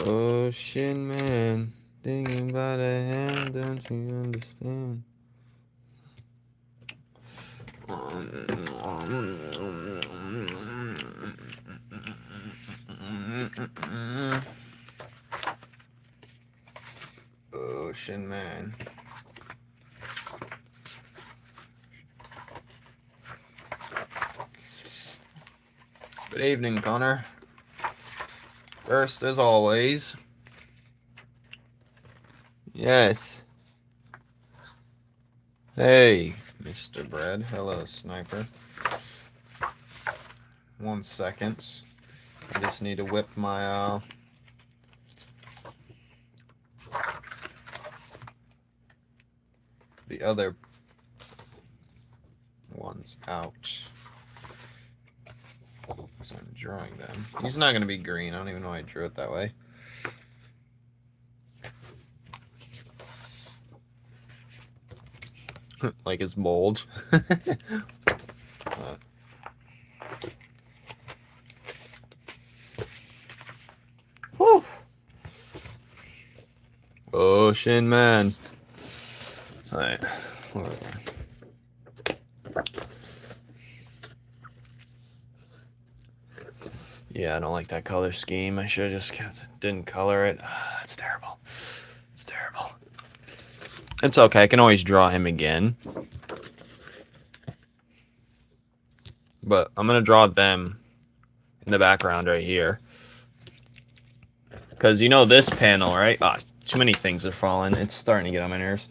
Ocean man, thinking about a hand, don't you understand? Ocean man. Good evening, Connor. First, as always. Yes. Hey, Mr. Bread. Hello, Sniper. 1 second. I just need to whip my the other ones out. So I'm drawing them. He's not going to be green. I don't even know why I drew it that way. Like it's bold. Whew. Ocean man. All right. Yeah, I don't like that color scheme. I should have just didn't color it. That's terrible. It's terrible. It's okay. I can always draw him again. But I'm going to draw them in the background right here. Because you know this panel, right? Too many things are falling. It's starting to get on my nerves.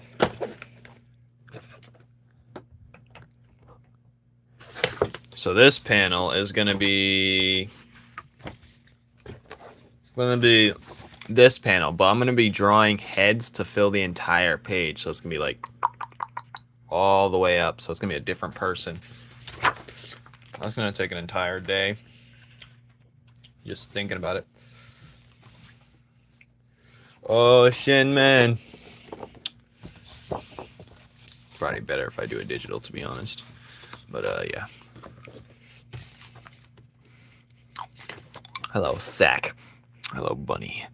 So this panel is going to be... It's going to be this panel. But I'm going to be drawing heads to fill the entire page. So it's going to be like all the way up. So it's going to be a different person. That's going to take an entire day. Just thinking about it. Ocean man. Probably better if I do a digital, to be honest. But yeah. Hello, Sack. Hello, Bunny.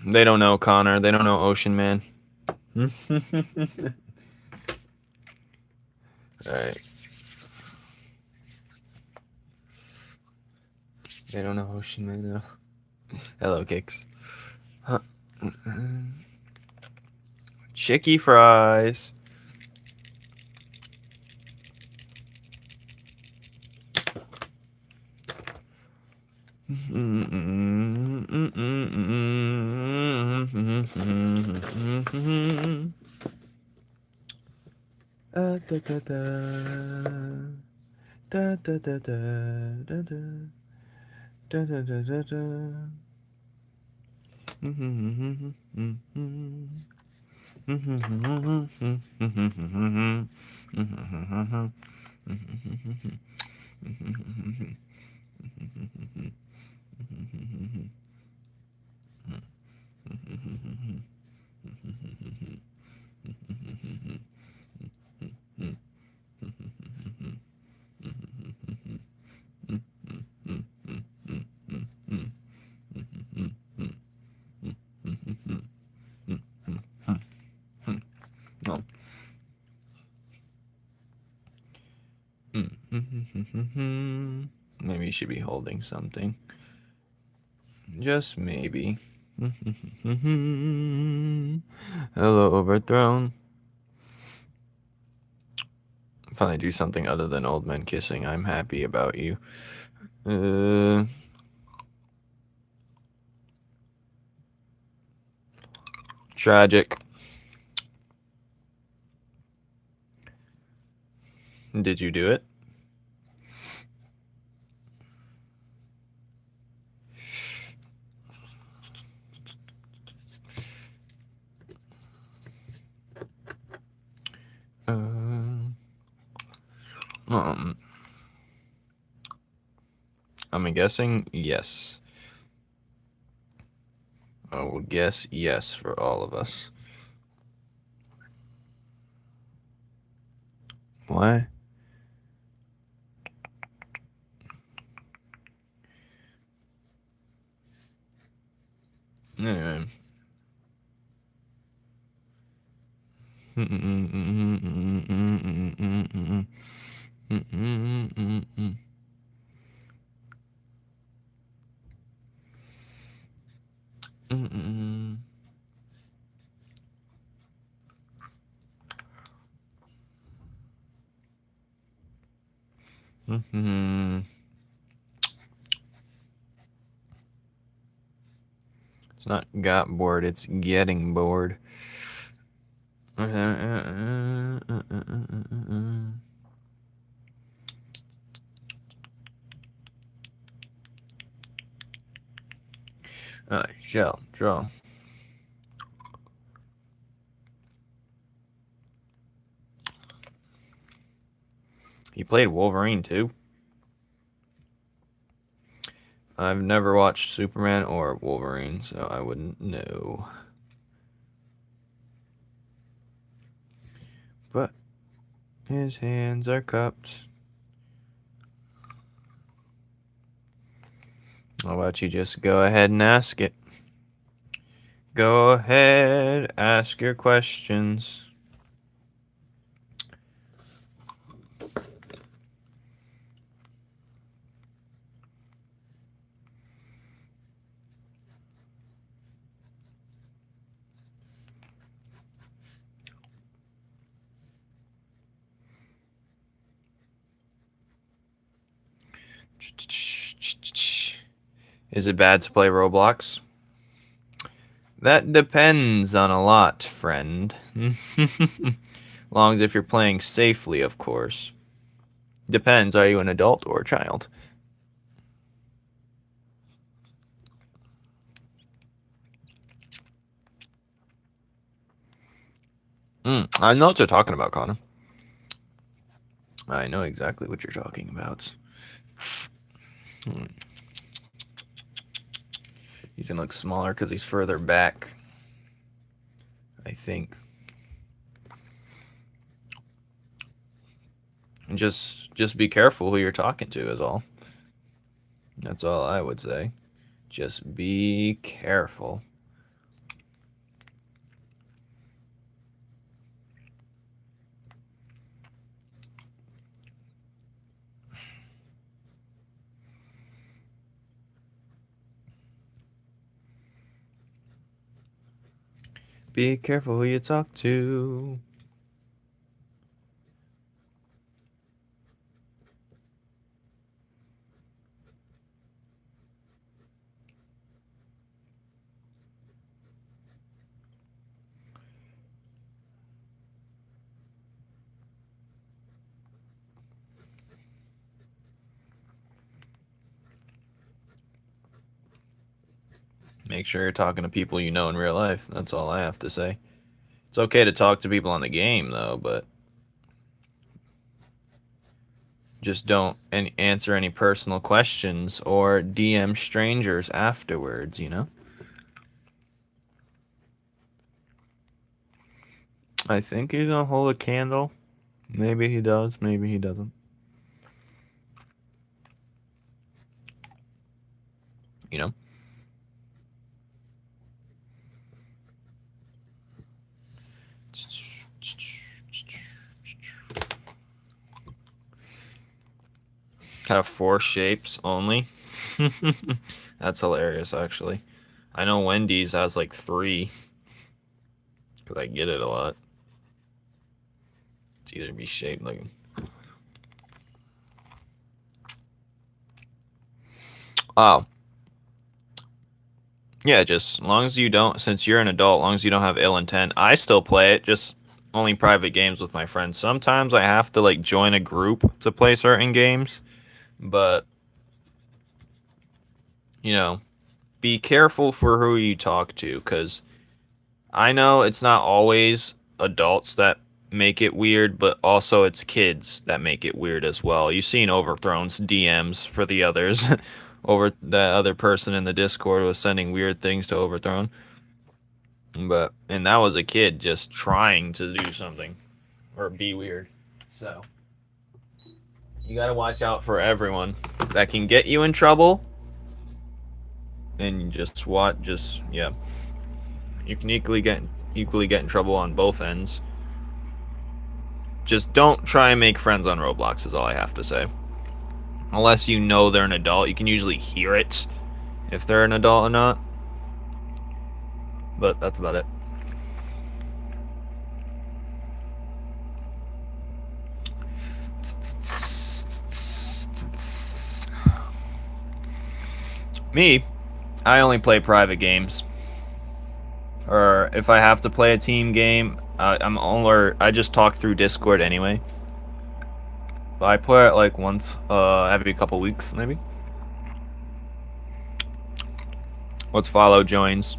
They don't know Connor. They don't know Ocean Man. Alright. They don't know Ocean Man now. Hello, Kicks. Chicky fries. Maybe you should be holding something. Just maybe. Hello, Overthrown. Finally do something other than old men kissing. I'm happy about you. Tragic. Did you do it? I'm guessing yes. I will guess yes for all of us. What? Anyway. It's not got bored, it's getting bored. Shell, draw. You played Wolverine too? I've never watched Superman or Wolverine, so I wouldn't know. But his hands are cupped. How about you just go ahead and ask it? Go ahead, ask your questions. Is it bad to play Roblox? That depends on a lot, friend. Long as if you're playing safely, of course. Depends, are you an adult or a child? I know what you're talking about, Connor. I know exactly what you're talking about. He's gonna look smaller because he's further back, I think. And just be careful who you're talking to is all. That's all I would say. Just be careful. Be careful who you talk to. Make sure you're talking to people you know in real life. That's all I have to say. It's okay to talk to people on the game, though, but just don't answer any personal questions or DM strangers afterwards, you know? I think he's gonna hold a candle. Maybe he does, maybe he doesn't. You know? Have 4 shapes only. That's hilarious, actually. I know Wendy's has like 3. Because I get it a lot. It's either be shaped like... Oh. Yeah, just as long as you don't, since you're an adult, as long as you don't have ill intent. I still play it, just only private games with my friends. Sometimes I have to like join a group to play certain games, but you know, be careful for who you talk to, because I know it's not always adults that make it weird, but also it's kids that make it weird as well. You've seen Overthrown's DMs for the others. Over that other person in the Discord was sending weird things to Overthrown. And that was a kid just trying to do something or be weird. So you gotta watch out for everyone that can get you in trouble and you just watch. Just yeah, you can equally get in trouble on both ends. Just don't try and make friends on Roblox. Is all I have to say. Unless you know they're an adult, you can usually hear it if they're an adult or not. But that's about it. Me, I only play private games. Or if I have to play a team game, I just talk through Discord anyway. But I play it like once every couple weeks maybe. Let's follow joins.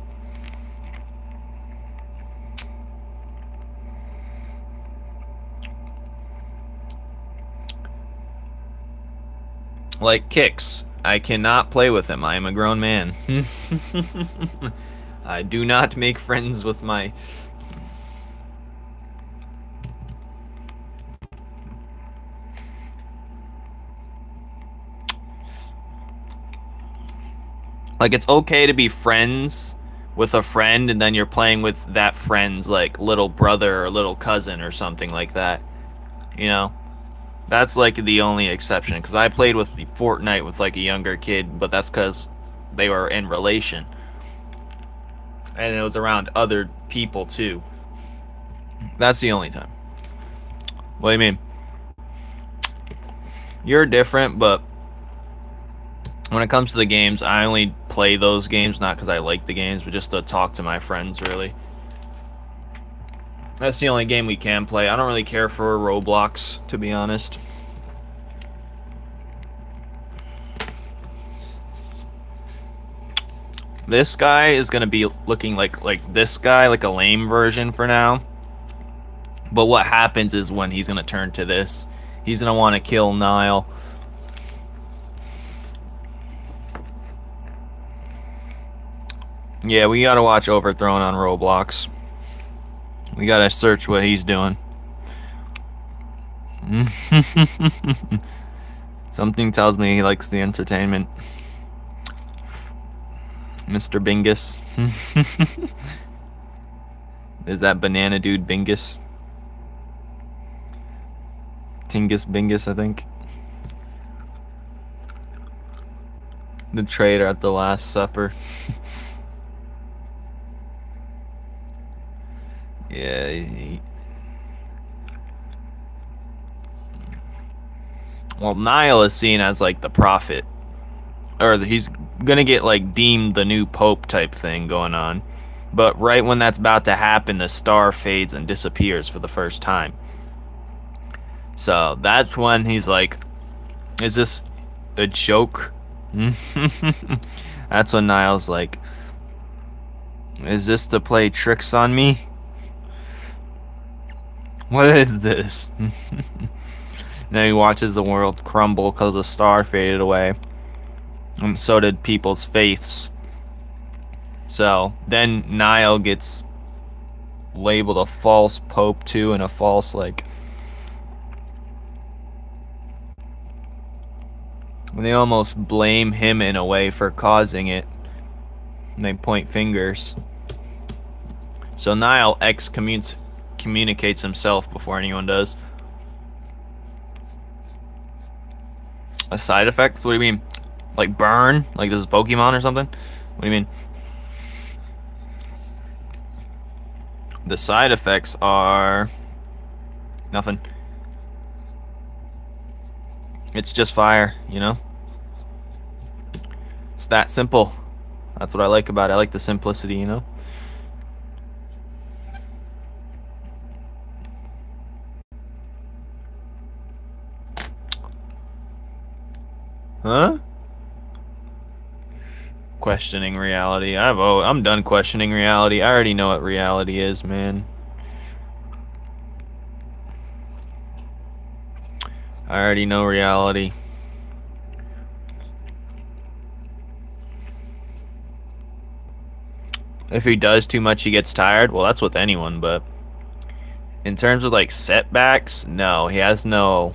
Like Kicks. I cannot play with him. I am a grown man. I do not make friends with my... Like, it's okay to be friends with a friend and then you're playing with that friend's, like, little brother or little cousin or something like that. You know? That's, like, the only exception. Because I played with Fortnite with, like, a younger kid, but that's because they were in relation. And it was around other people, too. That's the only time. What do you mean? You're different, but when it comes to the games, I only play those games, not because I like the games, but just to talk to my friends, really. That's the only game we can play. I don't really care for Roblox, to be honest. This guy is going to be looking like this guy, like a lame version for now. But what happens is when he's going to turn to this, he's going to want to kill Niall. Yeah, we gotta watch Overthrown on Roblox. We gotta search what he's doing. Something tells me he likes the entertainment. Mr. Bingus. Is that banana dude Bingus? Tingus Bingus, I think. The traitor at the Last Supper. Yeah. Well, Niall is seen as like the prophet, or he's gonna get like deemed the new pope type thing going on. But right when that's about to happen, the star fades and disappears for the first time. So that's when he's like, "Is this a joke?" That's when Niall's like, "Is this to play tricks on me? What is this?" Then he watches the world crumble because the star faded away. And so did people's faiths. So then Niall gets labeled a false pope too, and a false like... They almost blame him in a way for causing it. And they point fingers. So Niall communicates himself before anyone does. A side effects? What do you mean? Like burn? Like this is Pokemon or something? What do you mean? The side effects are... nothing. It's just fire, you know? It's that simple. That's what I like about it. I like the simplicity, you know? Huh? Questioning reality. I'm done questioning reality. I already know what reality is, man. I already know reality. If he does too much, he gets tired. Well, that's with anyone, but in terms of like setbacks, no, he has no.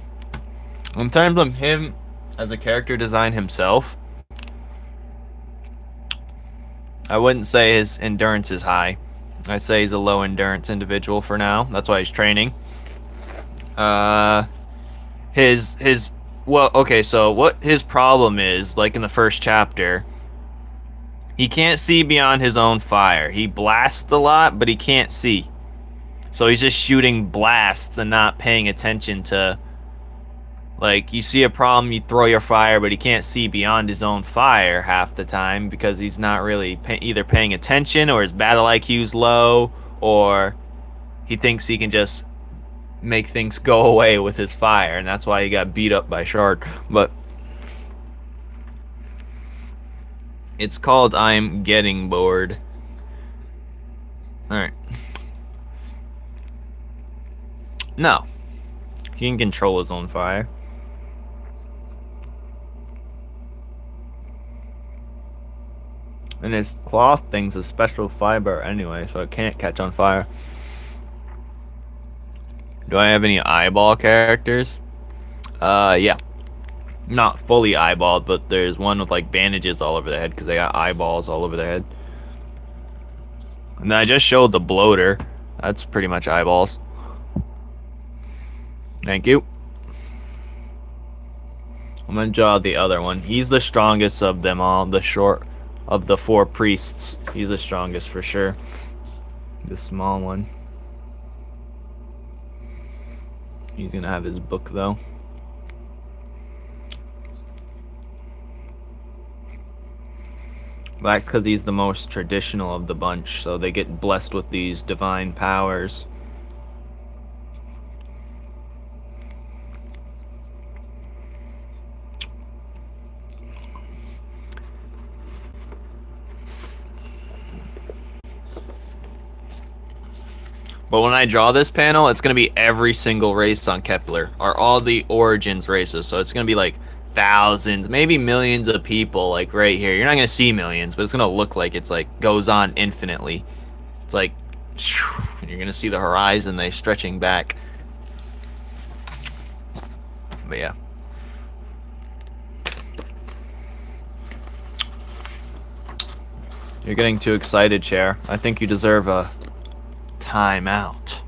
In terms of him as a character design himself, I wouldn't say his endurance is high. I'd say he's a low endurance individual for now. That's why he's training. Well, okay, so what his problem is, like in the first chapter, he can't see beyond his own fire. He blasts a lot, but he can't see. So he's just shooting blasts and not paying attention to, like, you see a problem, you throw your fire, but he can't see beyond his own fire half the time because he's not really either paying attention, or his battle IQ's low, or he thinks he can just make things go away with his fire, and that's why he got beat up by Shard. But it's called I'm Getting Bored. Alright. No. He can control his own fire. And his cloth thing's a special fiber anyway, so it can't catch on fire. Do I have any eyeball characters? Yeah. Not fully eyeballed, but there's one with like bandages all over their head because they got eyeballs all over their head. And then I just showed the bloater. That's pretty much eyeballs. Thank you. I'm gonna draw the other one. He's the strongest of them all. Of the 4 priests, he's the strongest for sure. The small one. He's gonna have his book though. That's because he's the most traditional of the bunch, so they get blessed with these divine powers. But when I draw this panel, it's going to be every single race on Kepler, or all the Origins races. So it's going to be like thousands, maybe millions of people, like right here. You're not going to see millions, but it's going to look like it's like goes on infinitely. It's like, you're going to see the horizon, they stretching back. But yeah. You're getting too excited, Chair. I think you deserve a time out.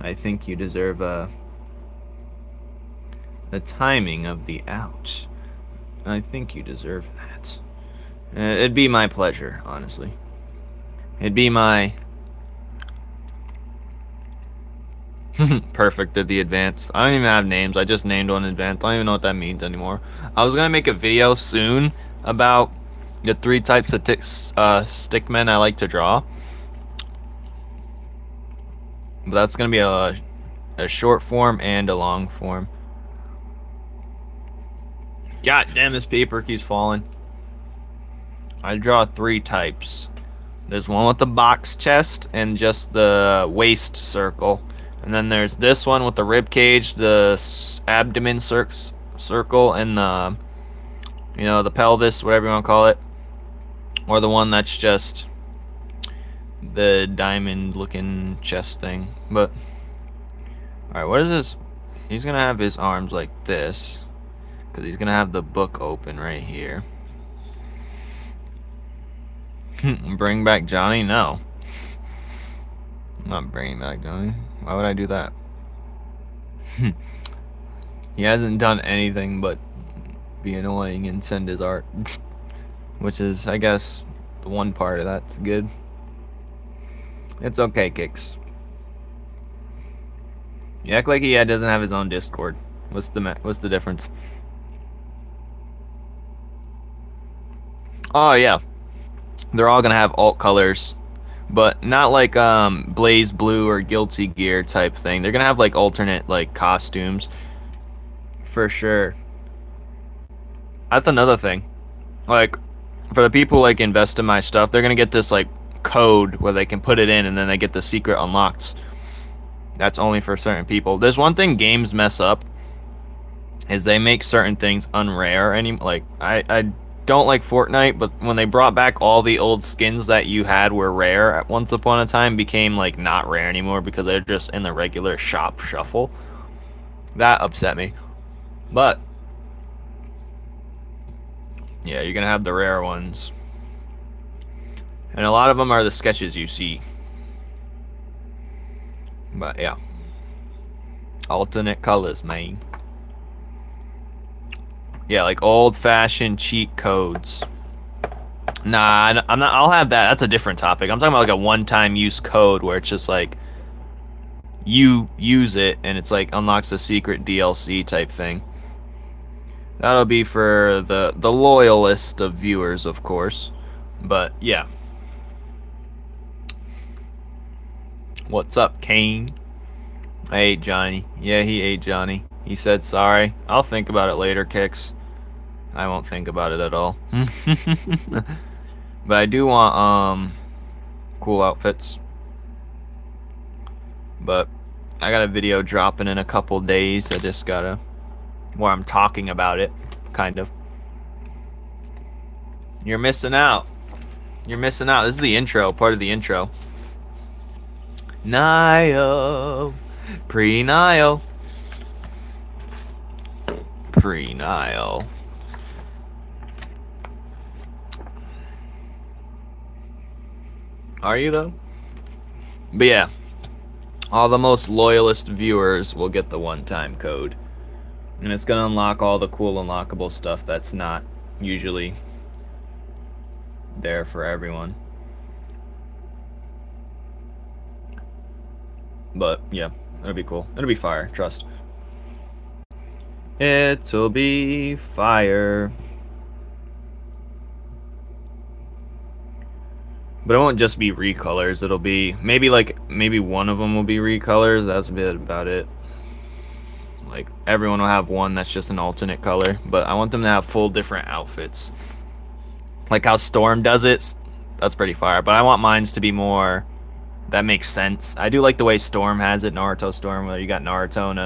I think you deserve the timing of the out. I think you deserve that. It'd be my pleasure, honestly. It'd be my perfect at the advanced. I don't even have names. I just named one advanced. I don't even know what that means anymore. I was gonna make a video soon about the 3 types of stickmen I like to draw. But that's gonna be a short form and a long form. God damn, this paper keeps falling. I draw 3 types. There's one with the box chest and just the waist circle. And then there's this one with the rib cage, the abdomen circle, and the, you know, the pelvis, whatever you want to call it. Or the one that's just the diamond looking chest thing. But alright, what is this? He's gonna have his arms like this, because he's gonna have the book open right here. Bring back Johnny? No. I'm not bringing back Johnny. Why would I do that? He hasn't done anything but be annoying and send his art. Which is, I guess, the one part of that's good. It's okay, Kicks. You act like he doesn't have his own Discord. What's the difference? Oh yeah, they're all gonna alt colors, but not like Blaze Blue or Guilty Gear type thing. They're gonna have like alternate like costumes, for sure. That's another thing. Like, for the people like invest in my stuff, they're gonna get this like code where they can put it in and then they get the secret unlocked. That's only for certain people. There's one thing games mess up, is they make certain things unrare. Like I don't like Fortnite, but when they brought back all the old skins that you had were rare at once upon a time, became like not rare anymore because they're just in the regular shop shuffle. That upset me. But Yeah, you're gonna have the rare ones. And a lot of them are the sketches you see. But yeah. Alternate colors, man. Yeah, like old-fashioned cheat codes. Nah, I'm not. I'll have that. That's a different topic. I'm talking about like a one-time use code where it's just like you use it and it's like unlocks a secret DLC type thing. That'll be for the loyalist of viewers, of course. But yeah. What's up, Kane? I ate Johnny. Yeah, he ate Johnny. He said sorry. I'll think about it later, Kix. I won't think about it at all. But I do want cool outfits. But I got a video dropping in a couple days. I just gotta where I'm talking about it, kind of. You're missing out. You're missing out. This is the intro, part of the intro. Nile. Pre-Nile. Pre-Nile. Are you though? But yeah. All the most loyalist viewers will get the one-time code. And it's gonna unlock all the cool unlockable stuff that's not usually there for everyone. But yeah, it'll be cool. It'll be fire, trust. It'll be fire. But it won't just be recolors. It'll be maybe one of them will be recolors. That's a bit about it. Like everyone will have one that's just an alternate color, but I want them to have full different outfits. Like how Storm does it. That's pretty fire. But I want mines to be more. That makes sense. I do like the way Storm has it, Naruto Storm, where you got Naruto in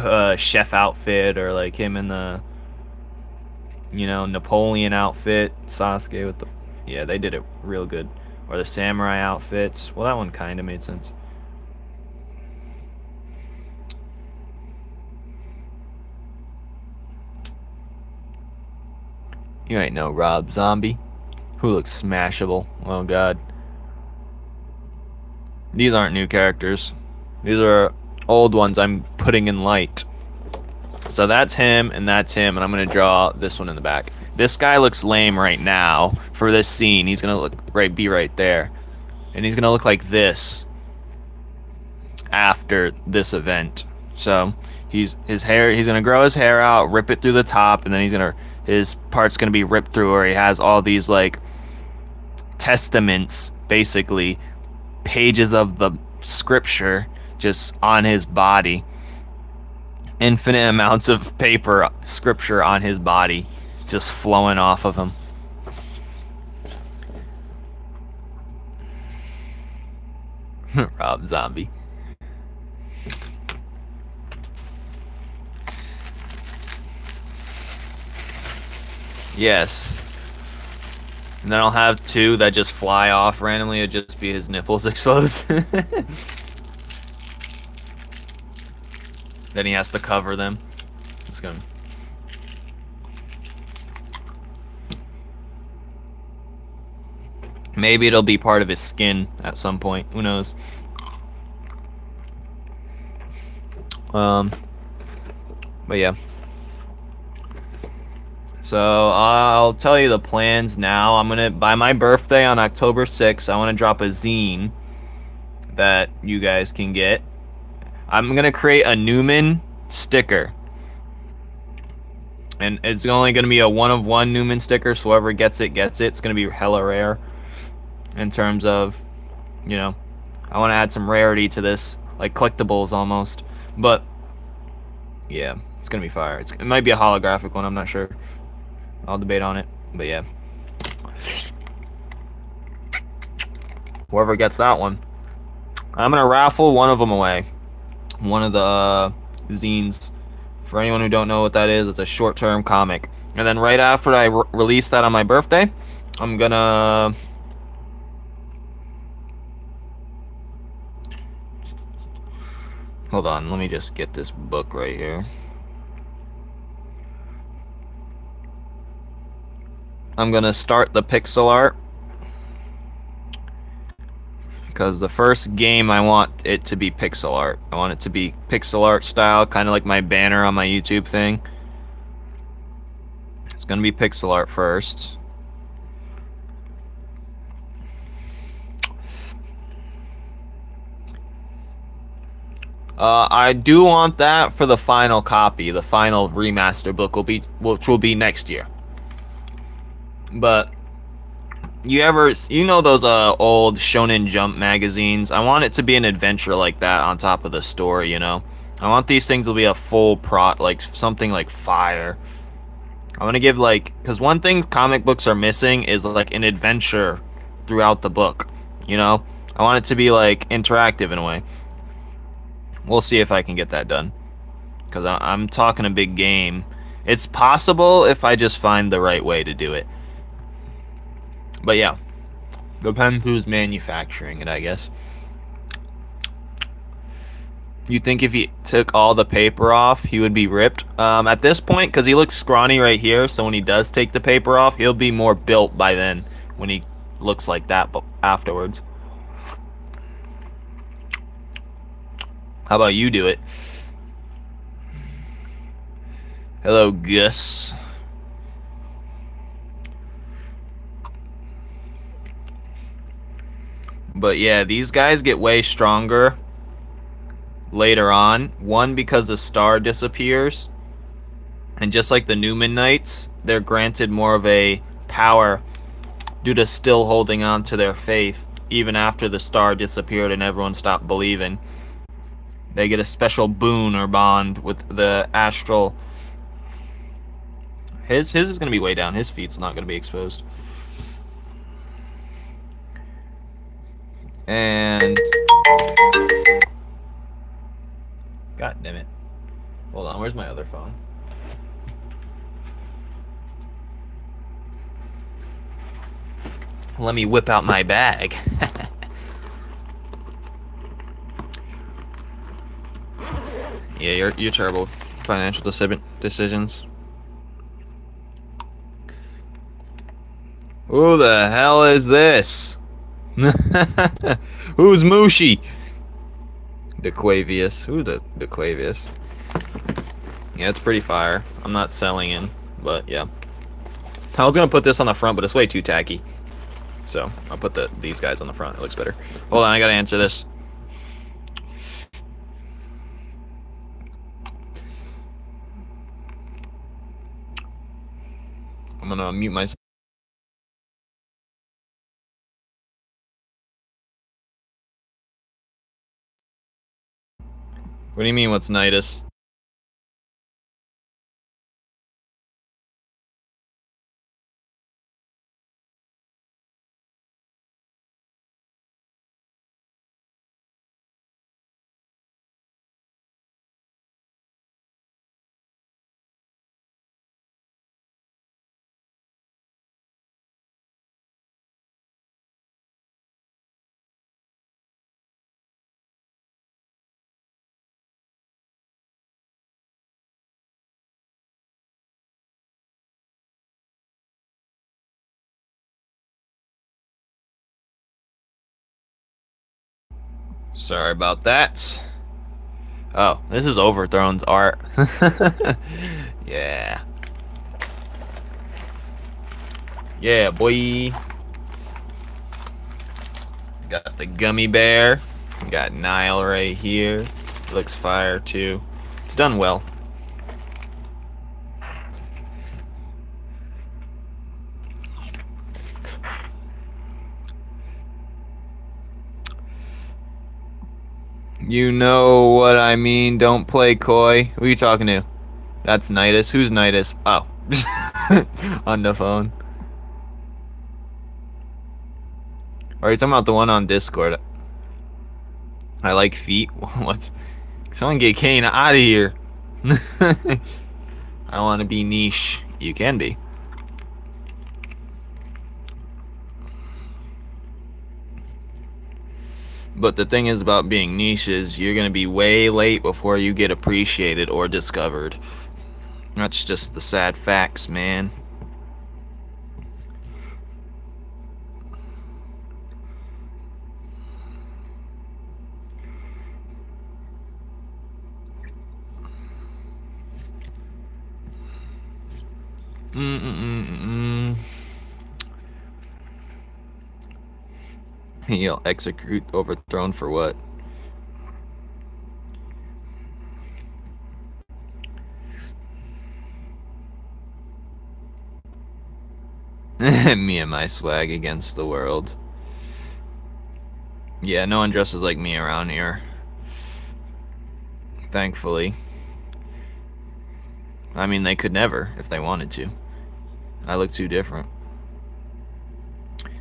a chef outfit, or like him in the, Napoleon outfit. Sasuke with the, yeah, they did it real good. Or the samurai outfits. Well, that one kind of made sense. You ain't no Rob Zombie, who looks smashable. Oh god. These aren't new characters. These are old ones I'm putting in light. So that's him, and that's him, and I'm gonna draw this one in the back. This guy looks lame right now for this scene. He's gonna be right there, and he's gonna look like this after this event. So he's gonna grow his hair out, rip it through the top, and then his part's gonna be ripped through where he has all these like testaments, basically pages of the scripture just on his body. Infinite amounts of paper scripture on his body just flowing off of him. Rob Zombie. Yes. And then I'll have two that just fly off randomly. It'll just be his nipples exposed. Then he has to cover them. It's gonna... Maybe it'll be part of his skin at some point. Who knows? But yeah. So I'll tell you the plans now. I'm gonna, by my birthday on October 6th, I want to drop a zine that you guys can get. I'm gonna create a Numen sticker, and it's only gonna be a 1-of-1 Numen sticker. So whoever gets it gets it. It's gonna be hella rare. In terms of, I want to add some rarity to this, like collectibles almost. But yeah, it's gonna be fire. It might be a holographic one. I'm not sure. I'll debate on it. But yeah, whoever gets that one, I'm gonna raffle one of them away. One of the zines. For anyone who don't know what that is, it's a short-term comic. And then right after I release that on my birthday, I'm gonna... Hold on, let me just get this book right here. I'm going to start the pixel art. Because the first game, I want it to be pixel art. I want it to be pixel art style, kind of like my banner on my YouTube thing. It's going to be pixel art first. I do want that for the final copy. The final remaster book which will be next year. But you know those old Shonen Jump magazines? I want it to be an adventure like that on top of the story, you know? I want these things to be a full like something like fire. I want to give because one thing comic books are missing is like an adventure throughout the book, you know? I want it to be like interactive in a way. We'll see if I can get that done. Because I'm talking a big game. It's possible if I just find the right way to do it. But yeah. Depends who's manufacturing it, I guess. You think if he took all the paper off, he would be ripped? At this point, because he looks scrawny right here, so when he does take the paper off, he'll be more built by then when he looks like that but afterwards. How about you do it? Hello, Gus. But yeah, these guys get way stronger later on. One, because the star disappears. And just like the Numen Knights, they're granted more of a power due to still holding on to their faith even after the star disappeared and everyone stopped believing. They get a special boon or bond with the astral. His is going to be way down. His feet's not going to be exposed. And God damn it. Hold on, where's my other phone? Let me whip out my bag. Yeah, you're terrible. Financial decisions. Who the hell is this? Who's Mushi? DeQuavius. Who's DeQuavius? Yeah, it's pretty fire. I'm not selling in, but yeah. I was gonna put this on the front, but it's way too tacky. So I'll put these guys on the front. It looks better. Hold on, I gotta answer this. I'm gonna mute myself. What do you mean, what's Nidus? Sorry about that. Oh, this is Overthrown's art. Yeah. Yeah, boy. Got the gummy bear. Got Nile right here. Looks fire too. It's done well. You know what I mean. Don't play coy. Who are you talking to? That's Nidus. Who's Nidus? Oh. On the phone. Or are you talking about the one on Discord? I like feet. What? Someone get Kane out of here. I want to be niche. You can be. But the thing is about being niche is you're going to be way late before you get appreciated or discovered. That's just the sad facts, man. He'll execute overthrown for what? Me and my swag against the world. Yeah, no one dresses like me around here. Thankfully. I mean, they could never if they wanted to. I look too different.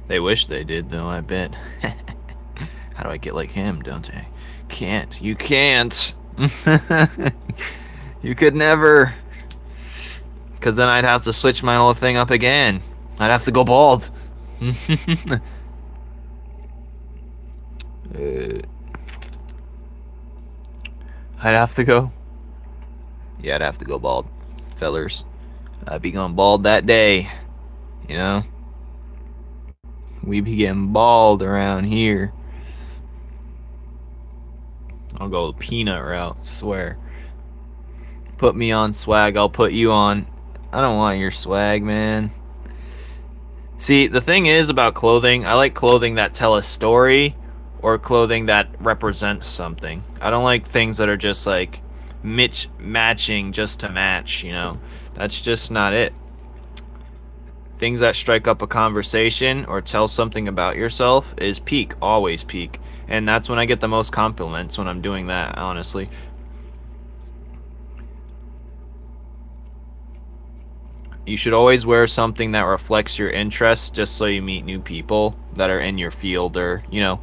They wish they did, though, I bet. How do I get like him, don't I? Can't. You can't. You could never. Because then I'd have to switch my whole thing up again. I'd have to go bald. I'd have to go. Yeah, I'd have to go bald. Fellers. I'd be going bald that day. You know? We be getting bald around here. I'll go the peanut route, swear. Put me on swag, I'll put you on. I don't want your swag, man. See, the thing is about clothing, I like clothing that tell a story or clothing that represents something. I don't like things that are just like matching just to match, you know. That's just not it. Things that strike up a conversation or tell something about yourself is peak, always peak. And that's when I get the most compliments, when I'm doing that, honestly. You should always wear something that reflects your interests just so you meet new people that are in your field or, you know.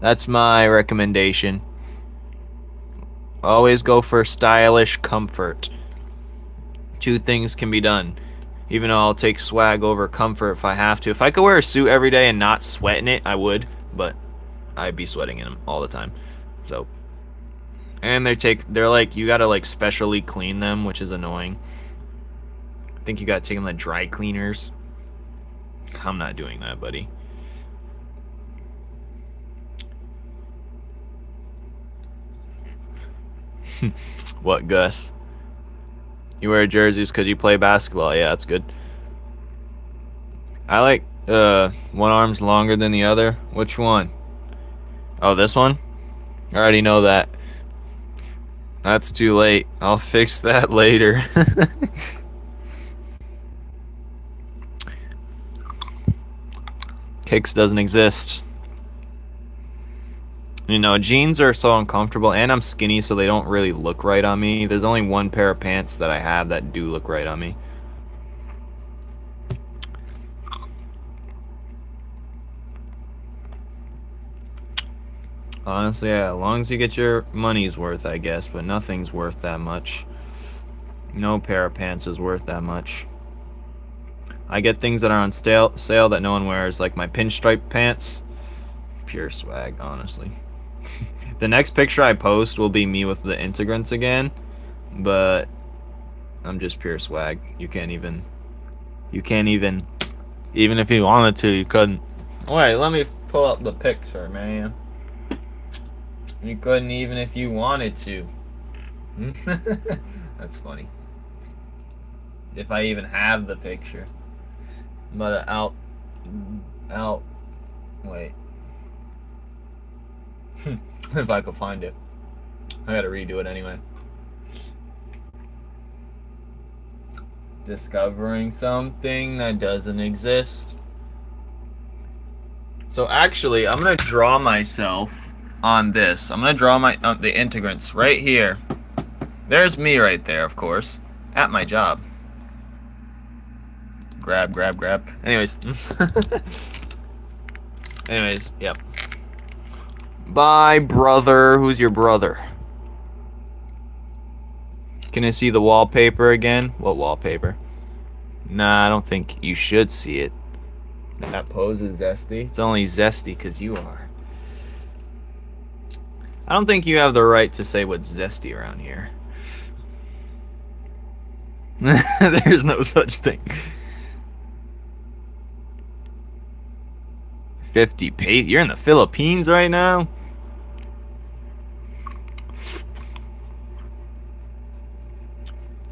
That's my recommendation. Always go for stylish comfort. Two things can be done. Even though I'll take swag over comfort if I have to. If I could wear a suit every day and not sweat in it, I would. But I'd be sweating in them all the time. So. And they're like, you gotta like specially clean them, which is annoying. I think you gotta take them to dry cleaners. I'm not doing that, buddy. What, Gus? You wear jerseys because you play basketball. Yeah, that's good. I like one arm's longer than the other. Which one? Oh, this one? I already know that. That's too late. I'll fix that later. Kicks doesn't exist. You know, jeans are so uncomfortable, and I'm skinny, so they don't really look right on me. There's only one pair of pants that I have that do look right on me. Honestly, yeah, as long as you get your money's worth, I guess, but nothing's worth that much. No pair of pants is worth that much. I get things that are on sale that no one wears, like my pinstripe pants. Pure swag, honestly. The next picture I post will be me with the integrants again, but I'm just pure swag. You can't even, even if you wanted to, you couldn't. Wait, let me pull up the picture, man. You couldn't even if you wanted to. That's funny. If I even have the picture. But wait. If I could find it. I gotta redo it anyway. Discovering something that doesn't exist. So actually, I'm gonna draw myself on this. I'm gonna draw the integrants right here. There's me right there, of course, at my job. Grab. Anyways. Yep. Bye, brother. Who's your brother? Can I see the wallpaper again? What wallpaper? Nah, I don't think you should see it. That pose is zesty. It's only zesty because you are. I don't think you have the right to say what's zesty around here. There's no such thing. 50 pesos. You're in the Philippines right now?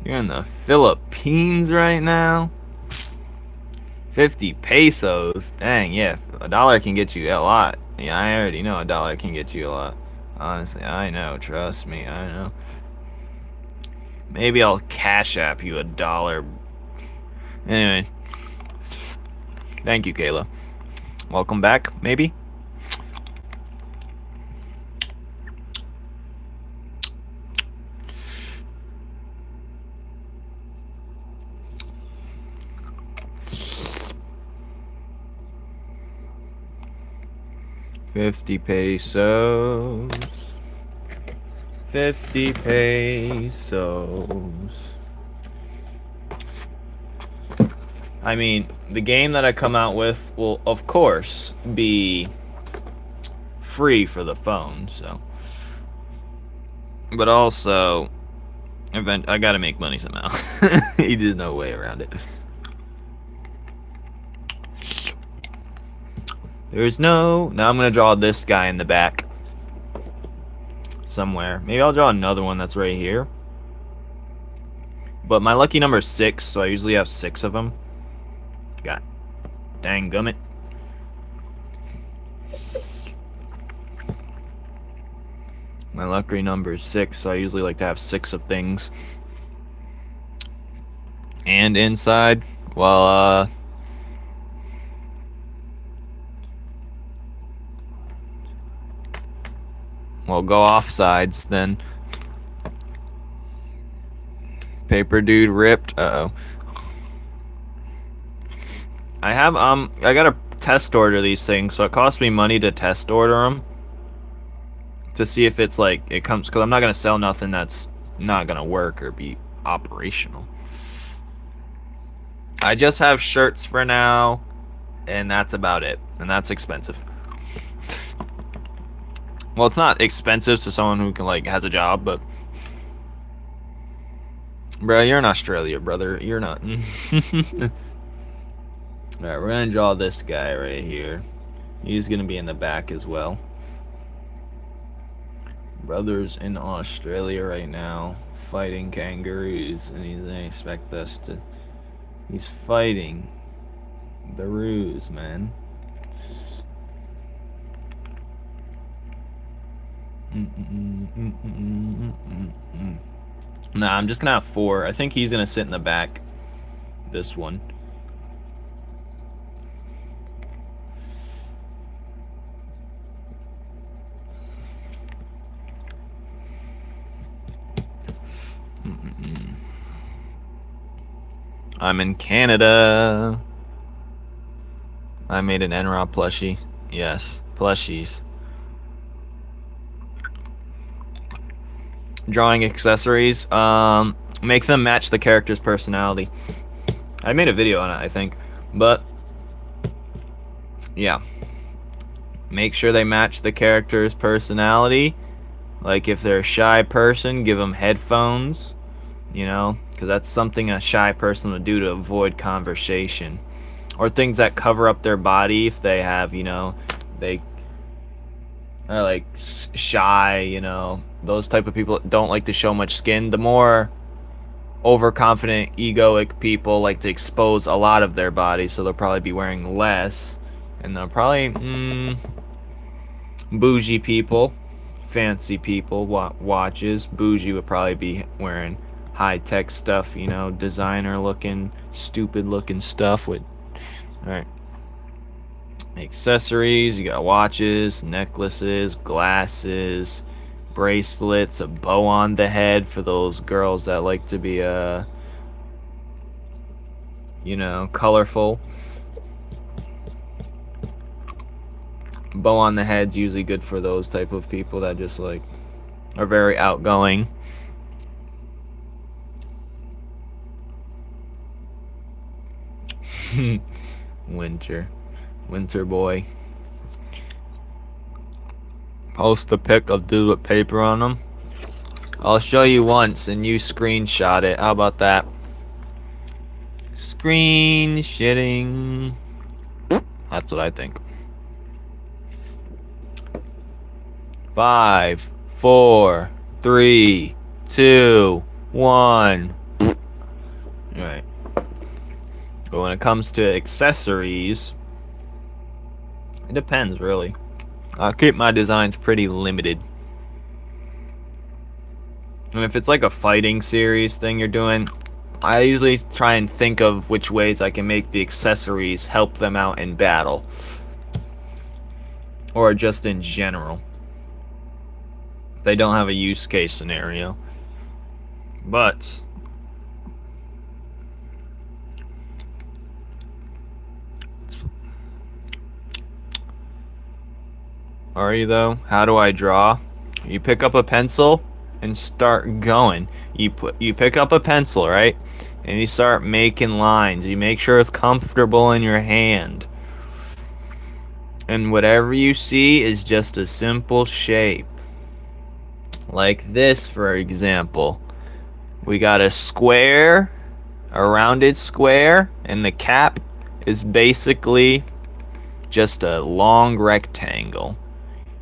You're You're in the Philippines right now. 50 pesos. Dang, yeah. $1 can get you a lot. Yeah, I already know $1 can get you a lot. Honestly, I know. Trust me, I know. Maybe I'll Cash App you $1. Anyway. Thank you, Kayla. Welcome back, maybe? $50. 50 pesos. I mean, the game that I come out with will, of course, be free for the phone, so. But also, I gotta make money somehow. There's no way around it. Now I'm gonna draw this guy in the back. Somewhere. Maybe I'll draw another one that's right here. But my lucky number is 6, so I usually have 6 of them. God dang gummit. My lucky number is 6, so I usually like to have 6 of things. And inside, well, go off sides then. Paper dude ripped. Uh-oh. I gotta test order these things, so it costs me money to test order them. To see if it's like, it comes, because I'm not gonna sell nothing that's not gonna work or be operational. I just have shirts for now, and that's about it. And that's expensive. Well, it's not expensive to someone who can, like, has a job, but... Bro, you're in Australia, brother. You're not. Alright, we're gonna draw this guy right here. He's gonna be in the back as well. Brother's in Australia right now, fighting kangaroos, and he's gonna expect us to... He's fighting the roos, man. Nah, I'm just gonna have 4. I think he's gonna sit in the back. This one. I'm in Canada. I made an Enra plushie. Yes, plushies. Drawing accessories. Make them match the character's personality. I made a video on it, I think. But, yeah. Make sure they match the character's personality. Like, if they're a shy person, give them headphones. You know, because that's something a shy person would do to avoid conversation. Or things that cover up their body if they have, you know, they are like shy, you know. Those type of people don't like to show much skin. The more overconfident, egoic people like to expose a lot of their body, so they'll probably be wearing less. And they'll probably, bougie people, fancy people, watches. Bougie would probably be wearing high-tech stuff, you know, designer-looking, stupid-looking stuff with... Alright. Accessories, you got watches, necklaces, glasses, bracelets, a bow on the head for those girls that like to be, you know, colorful. Bow on the head's usually good for those type of people that just, like, are very outgoing. Winter boy. Post a pic of dude with paper on him. I'll show you once and you screenshot it. How about that? Screen shitting. That's what I think. 5, 4, 3, 2, 1. Right. But when it comes to accessories, it depends, really. I keep my designs pretty limited. And if it's like a fighting series thing you're doing, I usually try and think of which ways I can make the accessories help them out in battle. Or just in general. They don't have a use case scenario. But are you though? How do I draw? You pick up a pencil and start going. You pick up a pencil, right? And you start making lines. You make sure it's comfortable in your hand. And whatever you see is just a simple shape. Like this, for example. We got a square, a rounded square, and the cap is basically just a long rectangle.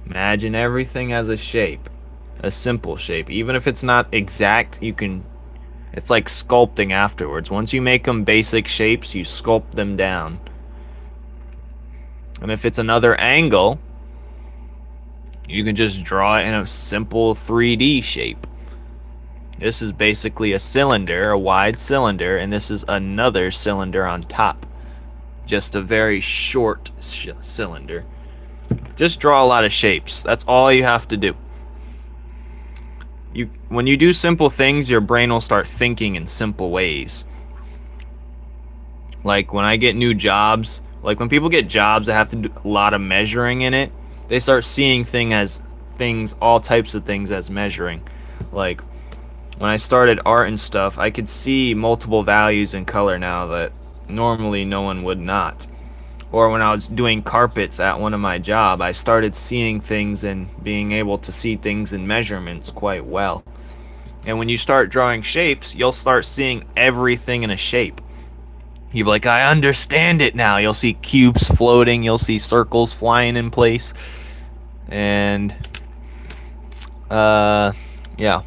Imagine everything as a shape, a simple shape. Even if it's not exact, it's like sculpting afterwards. Once you make them basic shapes, you sculpt them down. And if it's another angle, you can just draw it in a simple 3D shape. This is basically a cylinder, a wide cylinder, and this is another cylinder on top. Just a very short cylinder. Just draw a lot of shapes. That's all you have to do. When you do simple things, your brain will start thinking in simple ways. Like when I get new jobs, like when people get jobs that have to do a lot of measuring in it, they start seeing all types of things as measuring. Like when I started art and stuff, I could see multiple values in color now that normally no one would not. Or when I was doing carpets at one of my jobs, I started seeing things and being able to see things in measurements quite well. And when you start drawing shapes, you'll start seeing everything in a shape. You'll be like, I understand it now. You'll see cubes floating, you'll see circles flying in place. And, yeah.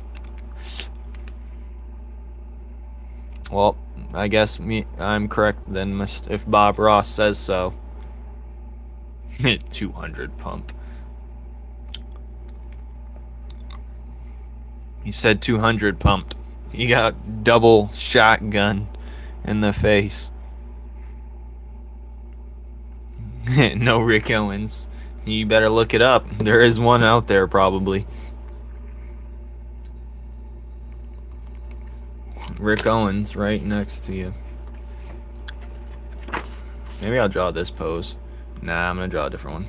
Well, I guess I'm correct then if Bob Ross says so. 200 pumped. He said 200 pumped. He got double shotgun in the face. No Rick Owens. You better look it up. There is one out there probably. Rick Owens right next to you. Maybe I'll draw this pose. Nah, I'm gonna draw a different one.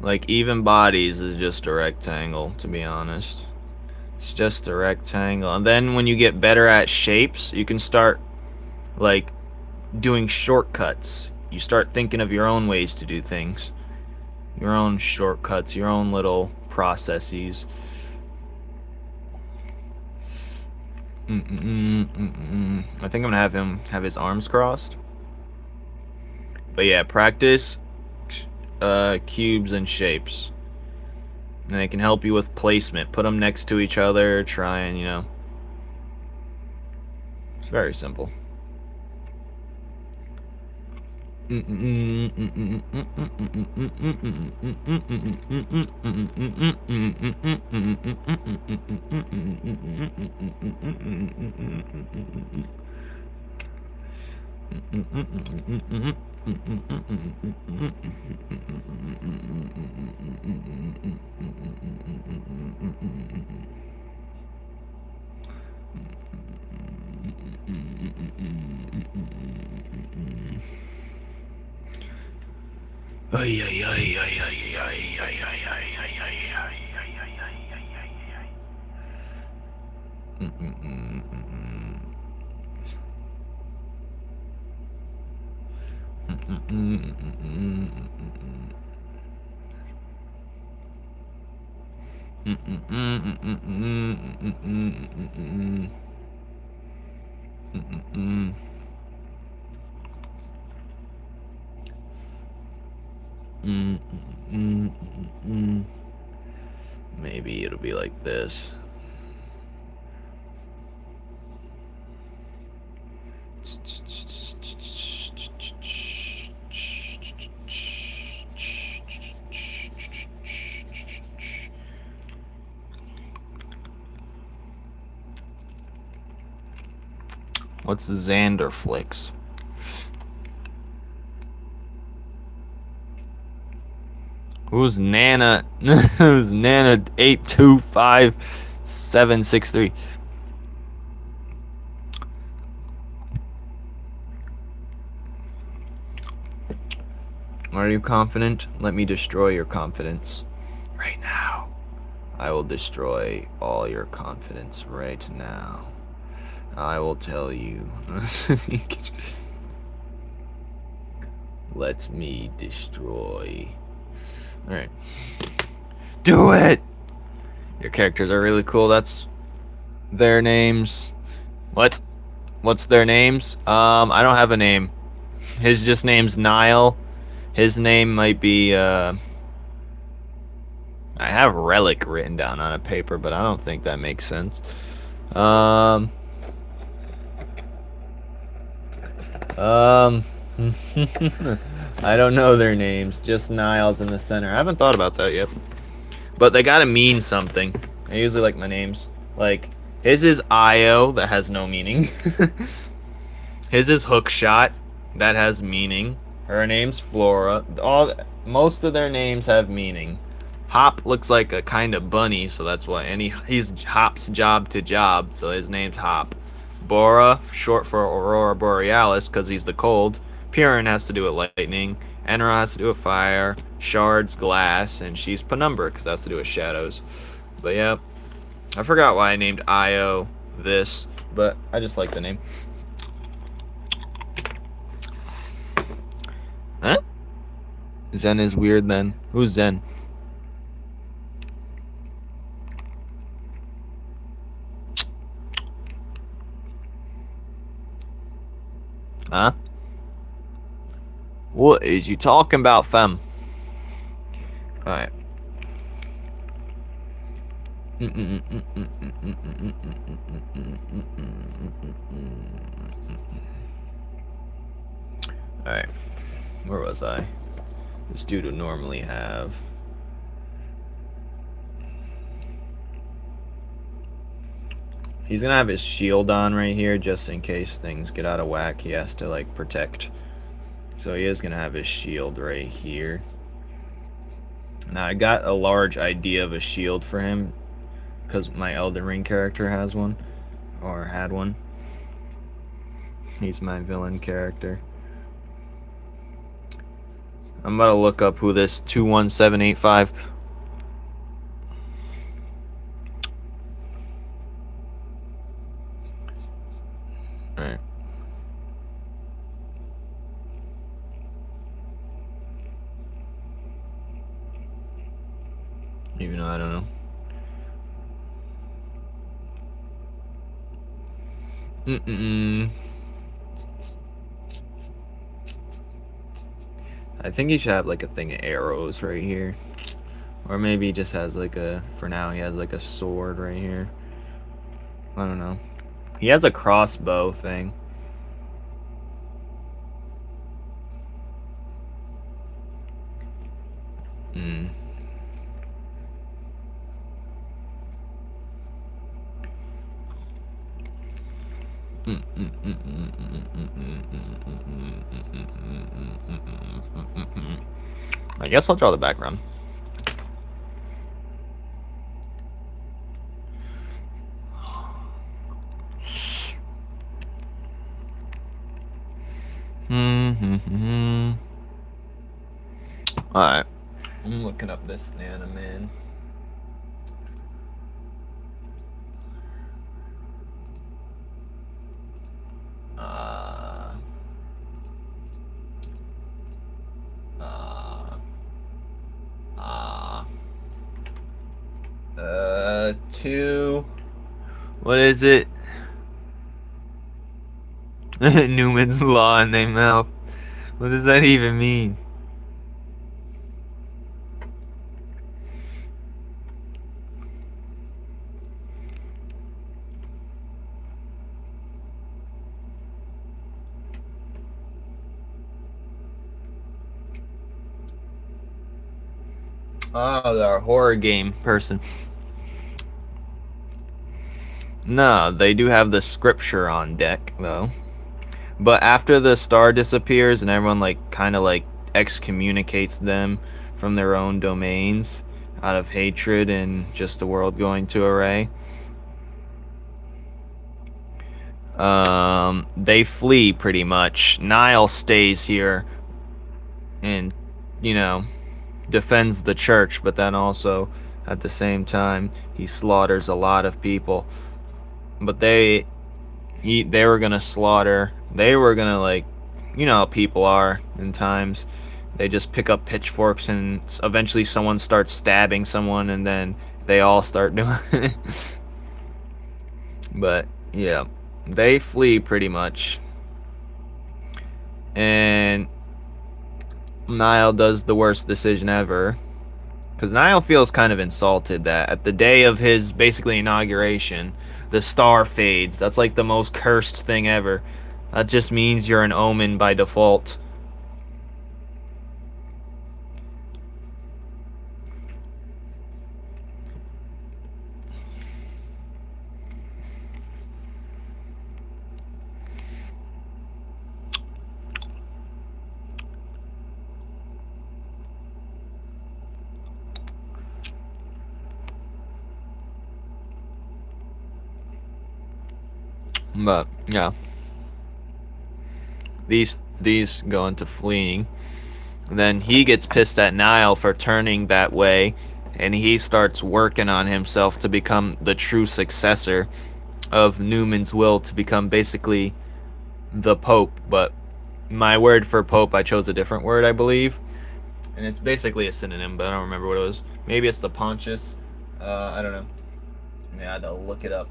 Like even bodies is just a rectangle, to be honest. It's just a rectangle. And then when you get better at shapes, you can start like doing shortcuts. You start thinking of your own ways to do things. Your own shortcuts, your own little processes. I think I'm gonna have him have his arms crossed. But yeah, practice cubes and shapes. And they can help you with placement. Put them next to each other, try and, it's very simple. Maybe it'll be like this. What's Xanderflix? Who's Nana? Who's Nana 825763? Are you confident? Let me destroy your confidence right now. I will destroy all your confidence right now. I will tell you. Let me destroy. Alright. Do it! Your characters are really cool. That's their names. What? What's their names? I don't have a name. His just name's Nile. His name might be, I have Relic written down on a paper, but I don't think that makes sense. I don't know their names. Just Niles in the center. I haven't thought about that yet. But they gotta mean something. I usually like my names. Like, his is Io, that has no meaning. His is Hookshot, that has meaning. Her name's Flora. Most of their names have meaning. Hop looks like a kind of bunny, so that's why. And he's hops job to job, so his name's Hop. Bora, short for Aurora Borealis, because he's the cold. Purin has to do with lightning. Enra has to do with fire. Shard's glass, and she's Penumbra, because that has to do with shadows. But yeah, I forgot why I named Io this, but I just like the name. Huh? Zen is weird then. Who's Zen? Huh? What is you talking about, fam? Alright. Alright. Where was I? This dude would normally have. He's gonna have his shield on right here just in case things get out of whack. He has to like protect. So he is gonna have his shield right here. Now I got a large idea of a shield for him because my Elden Ring character has one, or had one. He's my villain character. I'm about to look up who this 21785. Alright. Even though I don't know. I think he should have like a thing of arrows right here. Or maybe he just has like a, for now he has like a sword right here. I don't know. He has a crossbow thing. I guess I'll draw the background. Alright. I'm looking up this Nana man. What is it? Numen's Law in their mouth. What does that even mean? Oh, they're a horror game person. No, they do have the scripture on deck though. But after the star disappears and everyone like kind of like excommunicates them from their own domains out of hatred and just the world going to array, they flee pretty much. Nile stays here and, you know, defends the church, but then also at the same time he slaughters a lot of people. But they were gonna slaughter. They were gonna, like, you know how people are in times. They just pick up pitchforks and eventually someone starts stabbing someone and then they all start doing it. But yeah, they flee pretty much. And Niall does the worst decision ever. Because Niall feels kind of insulted that at the day of his basically inauguration, the star fades. That's like the most cursed thing ever. That just means you're an omen by default. But yeah, these go into fleeing. And then he gets pissed at Niall for turning that way, and he starts working on himself to become the true successor of Numen's will to become basically the Pope. But my word for Pope, I chose a different word, I believe, and it's basically a synonym, but I don't remember what it was. Maybe it's the Pontius. I don't know. I had to look it up.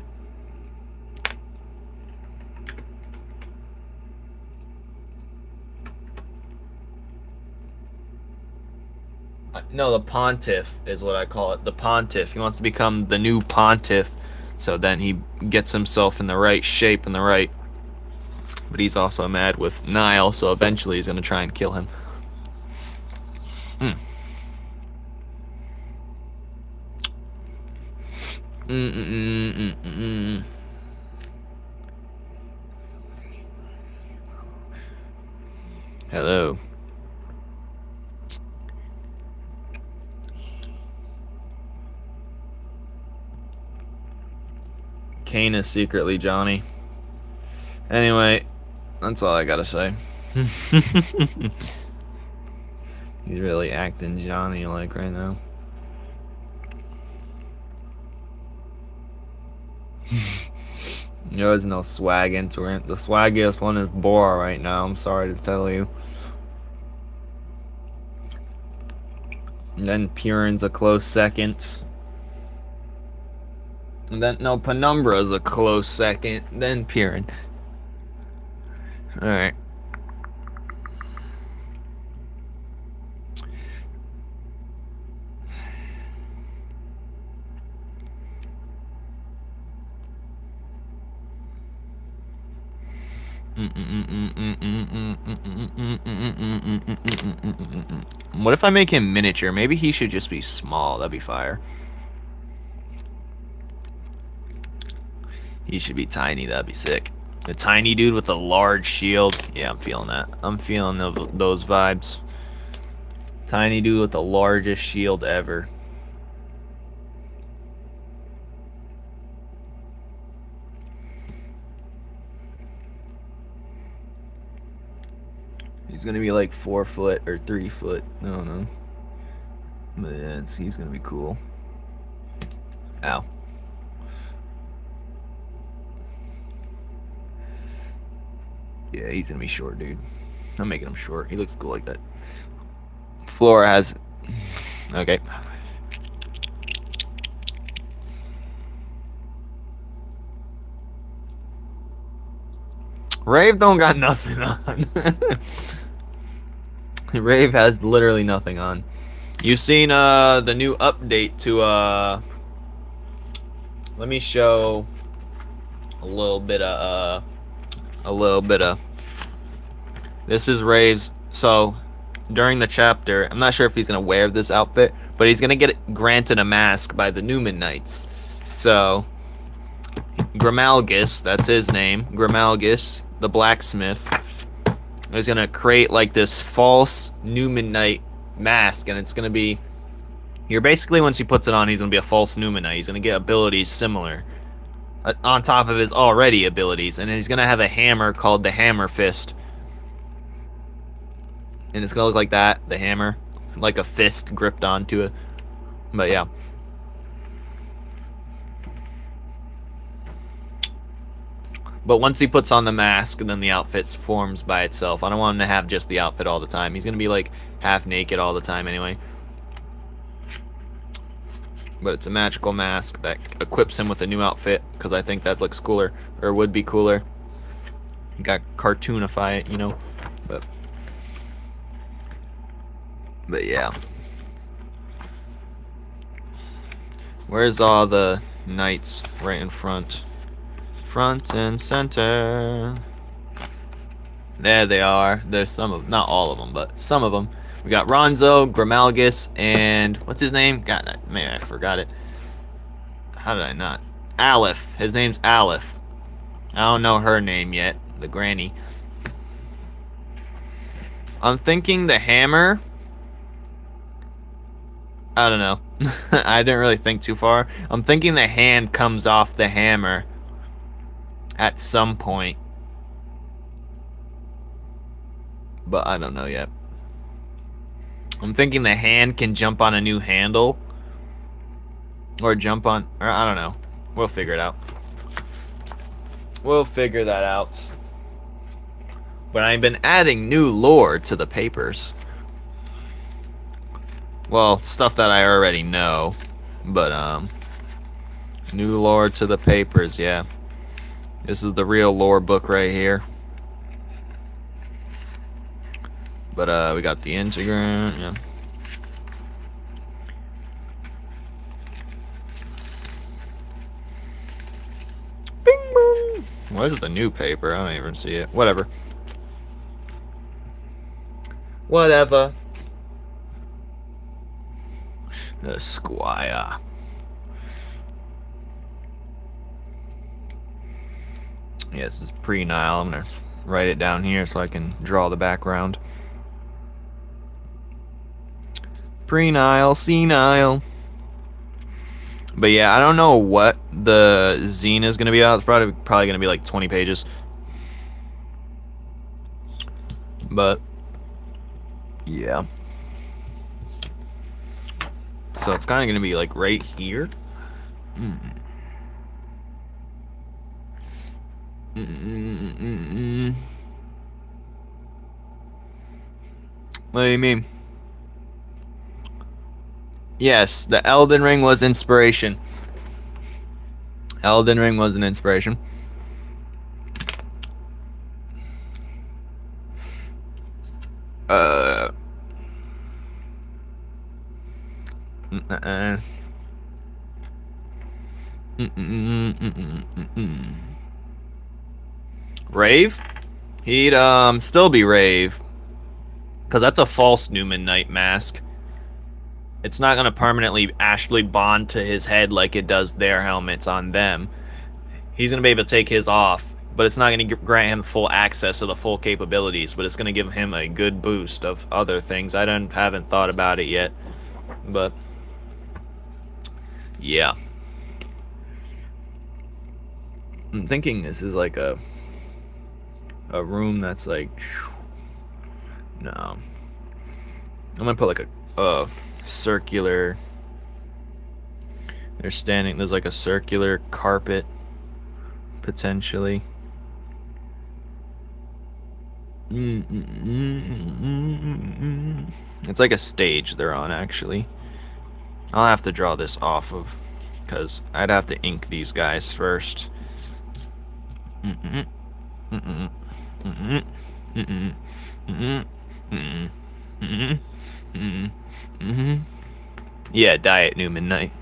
No, the pontiff is what I call it. The pontiff. He wants to become the new pontiff. So then he gets himself in the right shape and the right. But he's also mad with Niall, so eventually he's going to try and kill him. Hello. Kane is secretly Johnny. Anyway, that's all I gotta say. He's really acting Johnny-like right now. There is no swag into it. The swaggiest one is Bora right now, I'm sorry to tell you. And then Purin's a close second. And then, no, Penumbra's a close second. Then Purin. Alright. What if I make him miniature? Maybe he should just be small. That'd be fire. He should be tiny. That'd be sick. The tiny dude with a large shield. Yeah, I'm feeling that. I'm feeling those vibes. Tiny dude with the largest shield ever. He's gonna be like 4 foot or 3 foot. I don't know. But yeah, he's gonna be cool. Ow. Yeah, he's gonna be short, dude. I'm making him short. He looks cool like that. Flora has... Okay. Rave don't got nothing on. Rave has literally nothing on. You've seen the new update to let me show a little bit of this is Rave's. So during the chapter, I'm not sure if he's gonna wear this outfit, but he's gonna get granted a mask by the Numen Knights. So Grimalgus, that's his name, Grimalgus, the blacksmith, is gonna create like this false Numen Knight mask, and it's gonna be, you're basically, once he puts it on, he's gonna be a false Numen Knight. He's gonna get abilities similar on top of his already abilities, and he's gonna have a hammer called the Hammer Fist, and it's gonna look like that. The hammer, it's like a fist gripped onto it. But yeah. But once he puts on the mask, then the outfit forms by itself. I don't want him to have just the outfit all the time. He's gonna be like half naked all the time anyway. But it's a magical mask that equips him with a new outfit, because I think that looks cooler, or would be cooler. You got cartoonify it, you know. But yeah. Where's all the knights? Right in front. Front and center. There they are. There's some of, not all of them, but some of them. We got Ronzo, Grimalgus, and what's his name? God, man, I forgot it. How did I not? Aleph. His name's Aleph. I don't know her name yet. The granny. I'm thinking the hammer. I don't know. I didn't really think too far. I'm thinking the hand comes off the hammer at some point. But I don't know yet. I'm thinking the hand can jump on a new handle. Or jump on, or I don't know. We'll figure it out. We'll figure that out. But I've been adding new lore to the papers. Well, stuff that I already know. But, new lore to the papers, yeah. This is the real lore book right here. But, we got the Instagram, yeah. Bing bong! What is the new paper? I don't even see it. Whatever. Whatever. Squire. Yeah, this is pre-Nile. I'm gonna write it down here so I can draw the background. Pre-Nile, senile. But yeah, I don't know what the zine is gonna be about. It's probably gonna be like 20 pages. But yeah. So it's kind of gonna be like right here. What do you mean? Yes, the Elden Ring was inspiration. Elden Ring was an inspiration. Rave? He'd still be Rave, because that's a false Numen Knight mask. It's not gonna permanently actually bond to his head like it does their helmets on them. He's gonna be able to take his off, but it's not gonna grant him full access to the full capabilities, but it's gonna give him a good boost of other things. I haven't thought about it yet, but yeah. I'm thinking this is like a room that's like, no. I'm gonna put like a circular, there's like a circular carpet potentially. It's like a stage they're on, actually. I'll have to draw this off of, because I'd have to ink these guys first. Yeah, Diet Numen Knight.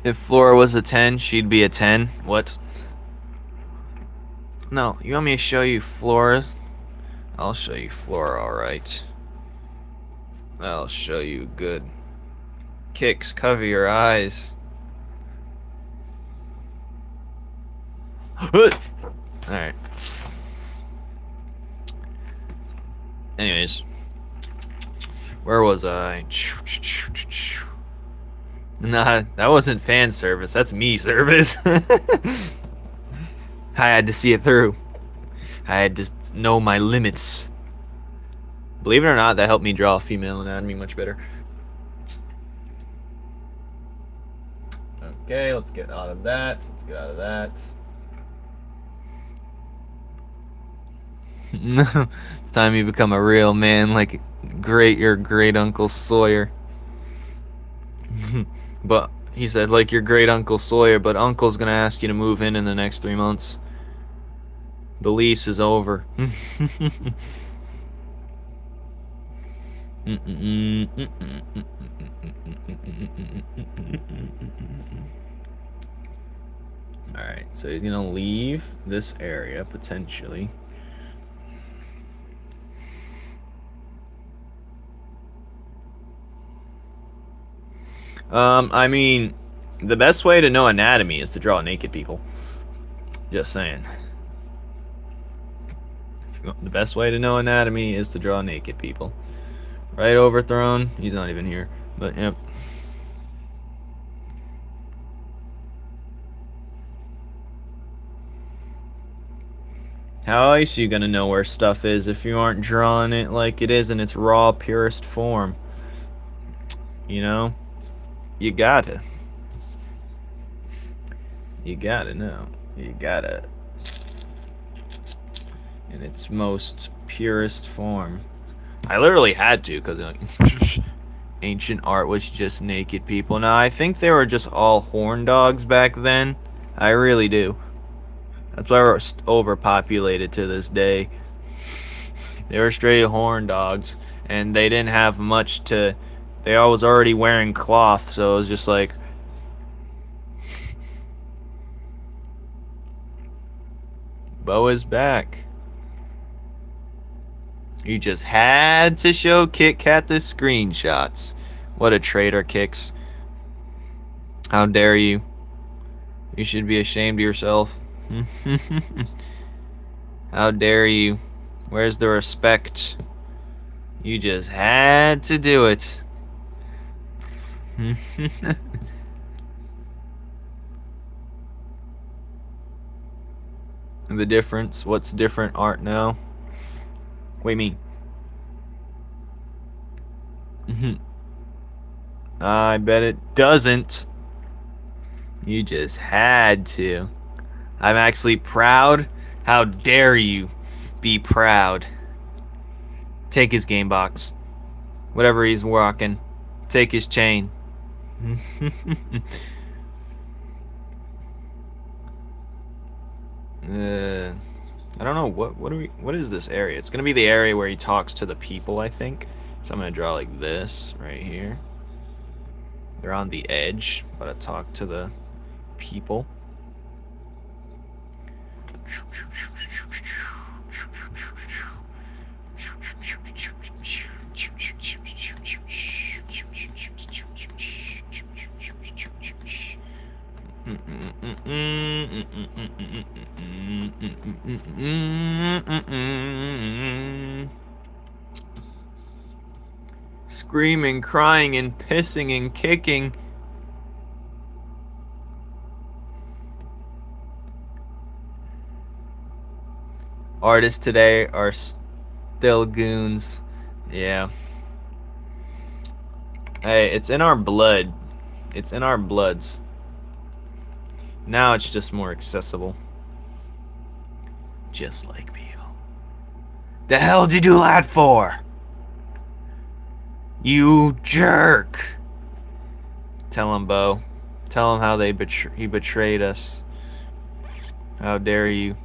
If Flora was a 10, she'd be a 10. What? No, you want me to show you Flora? I'll show you Flora, alright. I'll show you good. Kicks, cover your eyes. Alright. Anyways. Where was I? Nah, that wasn't fan service. That's me service. I had to see it through. I had to know my limits. Believe it or not, that helped me draw female anatomy much better. Okay, let's get out of that. Let's get out of that. It's time you become a real man, like your great Uncle Sawyer. But he said, like your great Uncle Sawyer, but Uncle's gonna ask you to move in the next 3 months. The lease is over. Alright, so he's gonna leave this area potentially. I mean, the best way to know anatomy is to draw naked people. Just saying. The best way to know anatomy is to draw naked people. Right, overthrown. He's not even here. But, yep. How else are you gonna know where stuff is if you aren't drawing it like it is in its raw, purest form? You know? You gotta. You gotta know. You gotta. In its most purest form. I literally had to, because ancient art was just naked people. Now, I think they were just all horn dogs back then. I really do. That's why we're overpopulated to this day. They were straight horn dogs, and they didn't have much to... They all was already wearing cloth, so it was just like... Bo is back. You just had to show Kit Kat the screenshots. What a traitor, Kix. How dare you? You should be ashamed of yourself. How dare you? Where's the respect? You just had to do it. The difference? What's different art now? What do you mean? I bet it doesn't. You just had to. I'm actually proud. How dare you be proud? Take his game box. Whatever he's walking. Take his chain. I don't know what is this area? It's gonna be the area where he talks to the people, I think. So I'm gonna draw like this right here. They're on the edge, but I talk to the people. Screaming, crying, and pissing and kicking. Artists today are still goons. Yeah. Hey, it's in our blood. It's in our bloods. Now it's just more accessible. Just like people. The hell did you do that for? You jerk. Tell him, Bo. Tell him how he betrayed us. How dare you?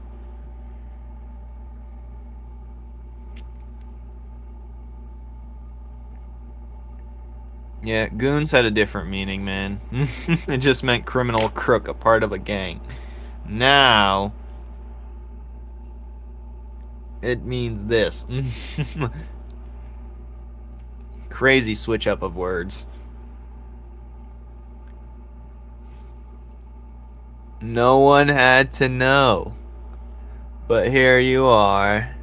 Yeah, goons had a different meaning, man. It just meant criminal crook, a part of a gang. Now, it means this. Crazy switch up of words. No one had to know. But here you are.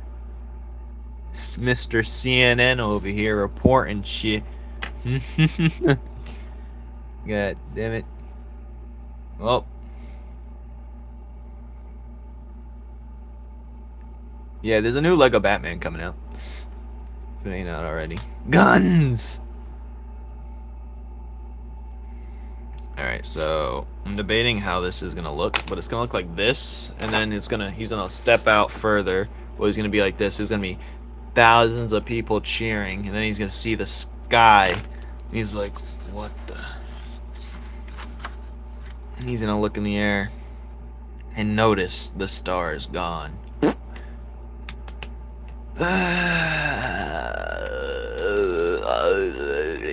It's Mr. CNN over here reporting shit. God damn it. Well. Yeah, there's a new Lego Batman coming out. If it ain't out already. Guns! Alright, so I'm debating how this is gonna look, but it's gonna look like this, and then he's gonna step out further. Well, he's gonna be like this. There's gonna be thousands of people cheering, and then he's gonna see the sky. And he's like, what the? And he's gonna look in the air and notice the star is gone.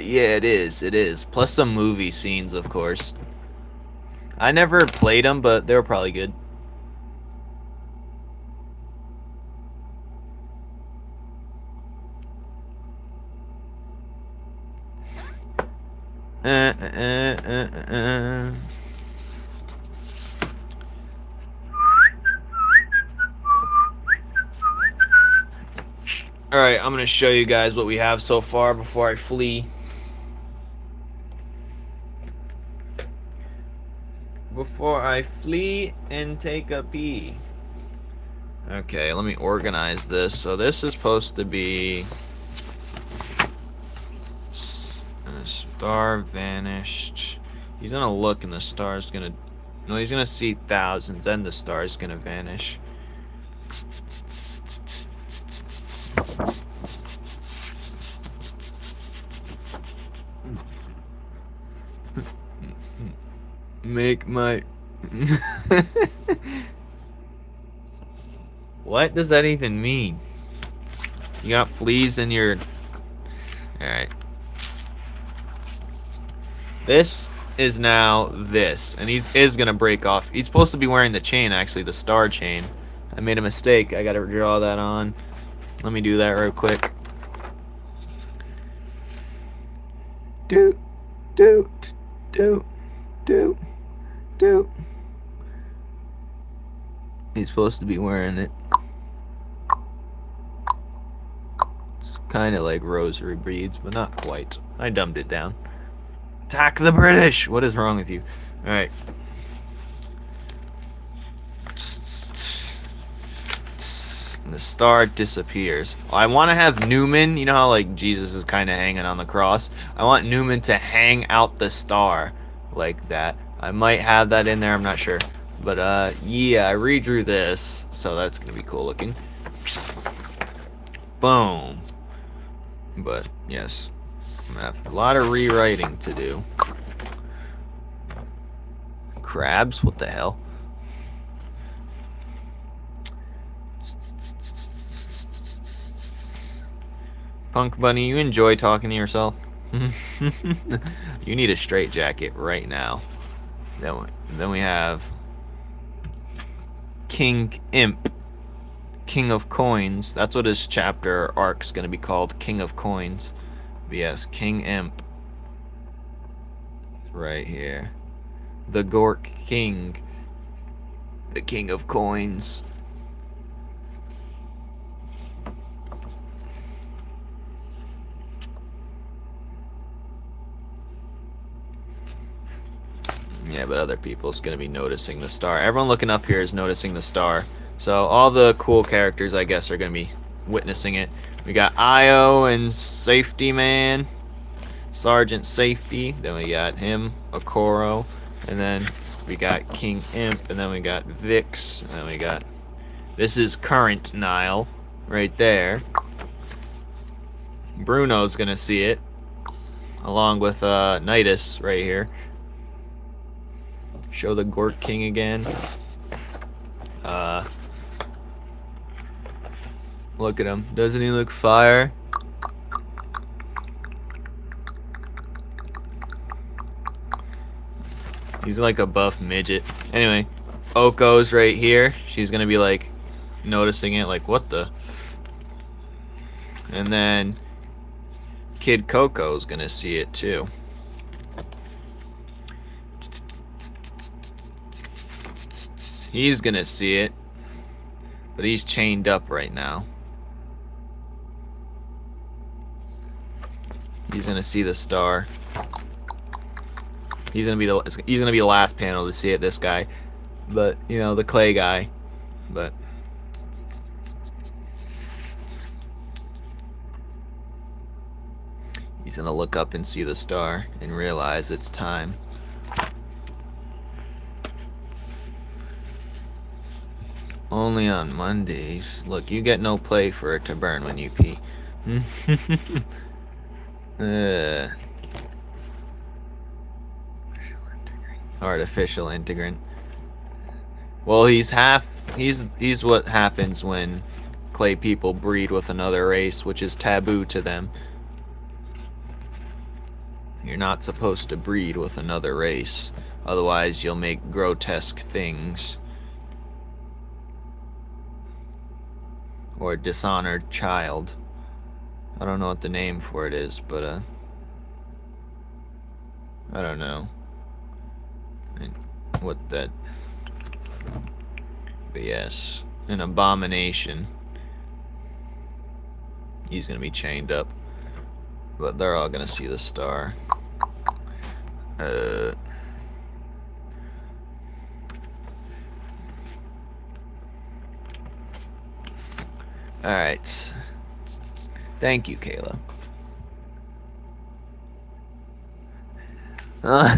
Yeah, it is. Plus some movie scenes, of course. I never played them, but they were probably good. Alright, I'm going to show you guys what we have so far before I flee. Before I flee and take a pee. Okay, let me organize this. So this is supposed to be... A star vanished. He's going to look and the star's going to... No, he's going to see thousands, then the star's going to vanish. Make my... What does that even mean? You got fleas in your... Alright. This is now this. And he is going to break off. He's supposed to be wearing the chain, actually. The star chain. I made a mistake. I got to draw that on. Let me do that real quick. Doot. Doot. Doot. Doot. Doot. He's supposed to be wearing it. It's kind of like rosary beads, but not quite. I dumbed it down. Attack the British! What is wrong with you? Alright. The star disappears. I want to have Numen. You know how like Jesus is kind of hanging on the cross? I want Numen to hang out the star like that. I might have that in there, I'm not sure. But yeah, I redrew this, so that's gonna be cool looking. Boom. But yes, I'm gonna have a lot of rewriting to do. Crabs? What the hell? Punk Bunny, you enjoy talking to yourself? You need a straitjacket right now. Then we have King Imp, King of Coins. That's what his chapter arc's gonna be called, King of Coins. But yes, King Imp. Right here. The Gork King. The King of Coins. Yeah, but other people's gonna be noticing the star. Everyone looking up here is noticing the star. So all the cool characters, I guess, are gonna be witnessing it. We got Io and Safety Man, Sergeant Safety. Then we got him, Okoro, and then we got King Imp, and then we got Vix, and then we got... This is Current Nile, right there. Bruno's gonna see it, along with Nidus right here. Show the Gork King again. Look at him. Doesn't he look fire? He's like a buff midget. Anyway, Oko's right here. She's gonna be like noticing it, like what the? And then Kid Coco's gonna see it too. He's gonna see it. But he's chained up right now. He's gonna see the star. He's gonna be the last panel to see it, this guy. But, you know, the clay guy. But he's gonna look up and see the star and realize it's time. Only on Mondays. Look, you get no play for it to burn when you pee. Artificial integrant. Well, he's what happens when clay people breed with another race, which is taboo to them. You're not supposed to breed with another race, otherwise you'll make grotesque things. Or a dishonored child. I don't know what the name for it is, but I don't know what that. But yes, an abomination. He's gonna be chained up, but they're all gonna see the star. Alright. Thank you, Kayla.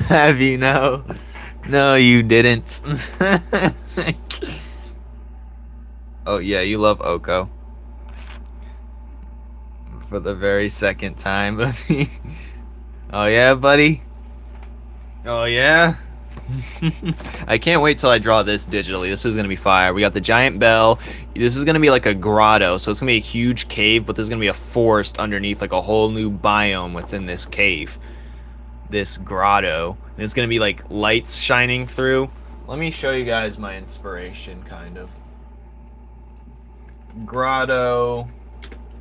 Have you? No. No, you didn't. Oh, yeah, you love Oko. For the very second time. Oh, yeah, buddy? Oh, yeah? I can't wait till I draw this digitally. This is going to be fire. We got the giant bell. This is going to be like a grotto. So it's going to be a huge cave, but there's going to be a forest underneath, like a whole new biome within this cave. This grotto. And it's going to be like lights shining through. Let me show you guys my inspiration, kind of. Grotto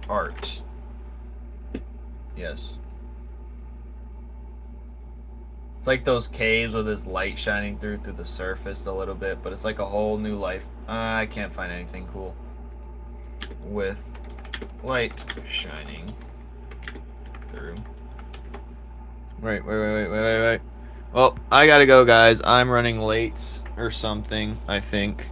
art. Yes. It's like those caves with this light shining through the surface a little bit, but it's like a whole new life. I can't find anything cool with light shining through. Wait. Well, I gotta go, guys. I'm running late or something, I think.